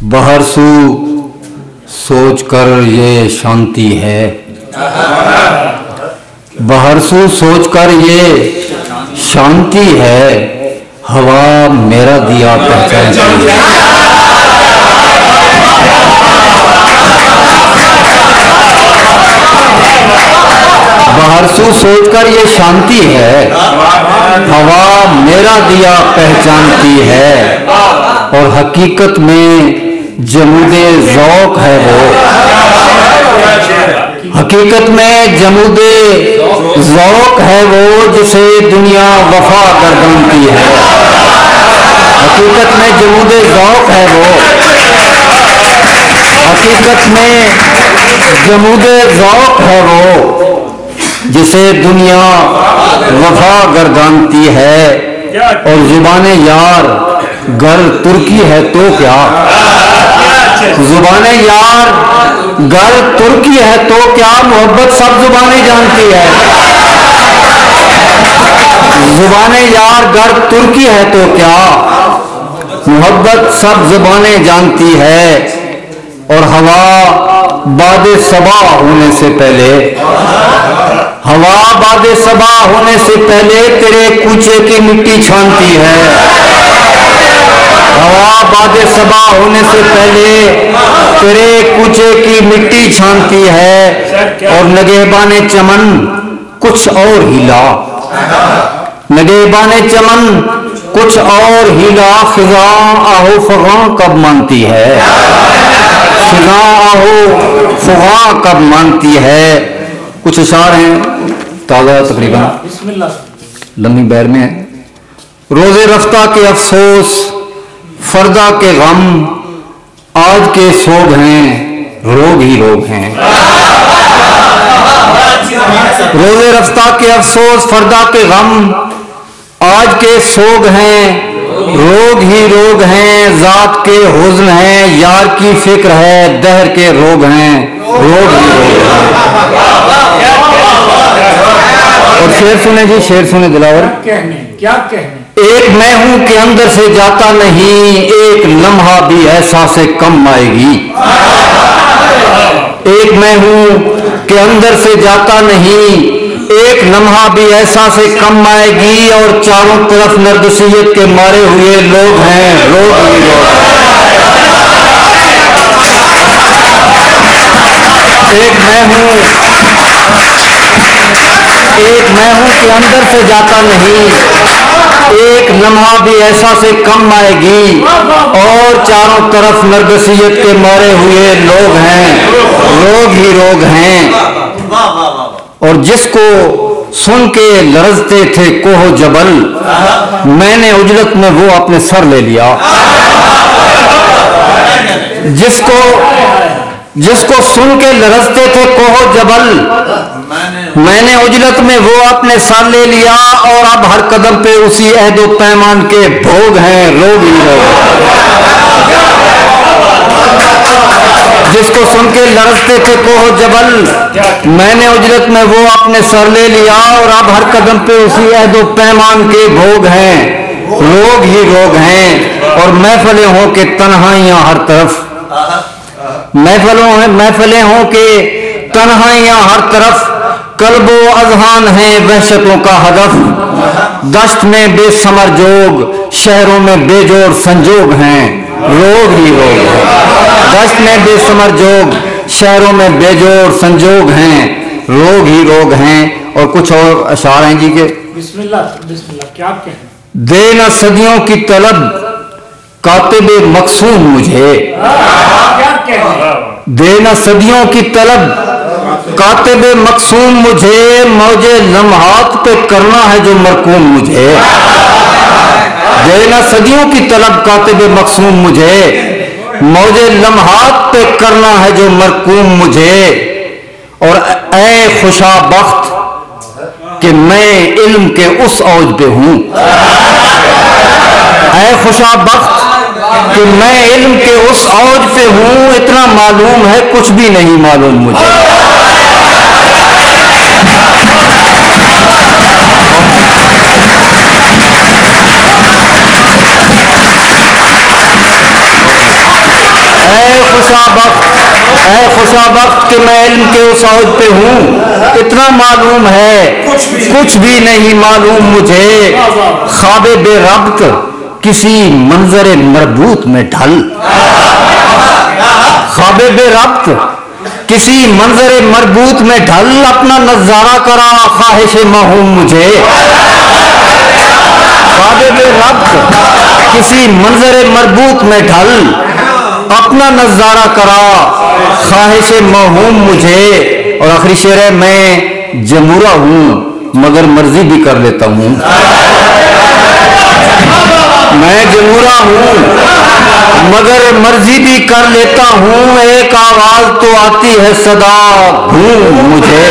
बहरसू सोच कर ये शांति है, बहरसू सोच कर ये शांति है, हवा मेरा दिया पहचानती है। बहरसू सोच कर ये शांति है, हवा मेरा दिया पहचानती है, और हकीकत में जमूदे ज़ौक़ है वो, हकीकत में जमूदे ज़ौक़ है वो, जिसे दुनिया वफा गर्दानती है। हकीकत में जमूदे ज़ौक़ है वो, हकीकत में जमूदे ज़ौक़ है वो, जिसे दुनिया वफा गर्दानती है। और ज़ुबाने यार गर तुर्की है तो क्या, ज़ुबाने यार गर तुर्की है तो क्या, मोहब्बत सब ज़ुबानें जानती है। ज़ुबाने यार गर तुर्की है तो क्या, मोहब्बत सब ज़ुबानें जानती है। और हवा बादे सबा होने से पहले, हवा बादे सबा होने से पहले तेरे कूचे की मिट्टी छानती है। हवा बादे सबा होने से पहले तेरे कूचे की मिट्टी छानती है। और नगेबाने चमन कुछ और हीला, नगेबाने चमन कुछ और हीला, खिज़ा आहो फग़ा कब मानती है, खिज़ा आहो फग़ा कब मानती है। कुछ अशार हैं ताज़ा तकरीबन लम्बी बैर में है। रोज़े रफ्ता के अफसोस फरदा के गम, आज के सोग हैं रोग ही रोग हैं। रोज़े रफ्ता के अफसोस फरदा के गम, आज के सोग हैं रोग ही रोग हैं। ज़ात के हुज़्न हैं, यार की फिक्र है, दहर के रोग हैं रोग ही रोग हैं। और शेर सुने जी, शेर सुने दिलावर। क्या कहने एक मैं हूं कि अंदर से जाता नहीं, एक लम्हा भी ऐसा से कम आएगी। एक मैं हूं कि अंदर से जाता नहीं, एक लम्हा भी ऐसा से कम आएगी। और चारों तरफ नरगसियत के मारे हुए लोग हैं लोग ही लोग। एक मैं हूं कि अंदर से जाता नहीं, एक लम्हा भी ऐसा से कम आएगी। और चारों तरफ नरगसियत के मारे हुए लोग हैं लोग ही लोग हैं। और जिसको सुन के लरजते थे कोहो जबल, मैंने उजलत में वो अपने सर ले लिया। जिसको सुन के लरजते थे कोहो जबल, मैंने उजलत में वो अपने सर ले लिया। और अब हर कदम पे उसी अहदो पैमान के भोग हैं रोग ही रोग। जिसको सुन के लरजते थे कोहो जबल, मैंने उजरत में वो अपने सर ले लिया। और अब हर कदम पे उसी अहदो पैमान के भोग हैं रोग ही रोग हैं। और महफिलें हों के तन्हाइयां हर तरफ, महफिलें हों के तन्हाइयां हर तरफ, कल्बो अजहान हैं वहशतों का हदफ। दश्त में बेसमर जोग, शहरों में बेजोड़ संजोग हैं रोग ही रोग हैं। दश्त में बेसमर जोग, शहरों में बेजोड़ संजोग हैं रोग ही रोग हैं। और कुछ और अशार हैं जी के। बिस्मिल्लाह बिस्मिल्लाह। क्या कहने देना सदियों की तलब कातिबे मकसूम मुझे, क्या कहने देना सदियों की तलब कातिबे मकसूम मुझे। मौजे लम्हात पे करना है जो मरकूम मुझे। देना सदियों की तलब कातिबे मकसूम मुझे, मौजे लम्हात पे करना है जो मरकूम मुझे। और ऐ खुशा बख्त कि मैं इल्म के उस औज पे हूँ, ऐ खुशा बख्त कि मैं इल्म के उस औज पे हूँ। इतना मालूम है कुछ भी नहीं मालूम मुझे। सा वक्त कि मैं इल्म के उस औज पे हूँ, इतना मालूम है कुछ भी नहीं मालूम मुझे। ख्वाबे बेरब्त किसी मंजर मरबूत में ढल, ख्वाबे बेरब्त किसी मंजर मरबूत में ढल, अपना नजारा करा ख्वाहिश महूम मुझे। ख्वाबे बेरब्त किसी मंजर मरबूत में ढल, अपना नजारा करा ख्वाहिश महूम मुझे। और आखिरी शेर है, मैं जमूरा हूं मगर मर्जी भी कर लेता हूं। मैं जमूरा हूं मगर मर्जी भी कर लेता हूं, एक आवाज तो आती है सदा घूम मुझे।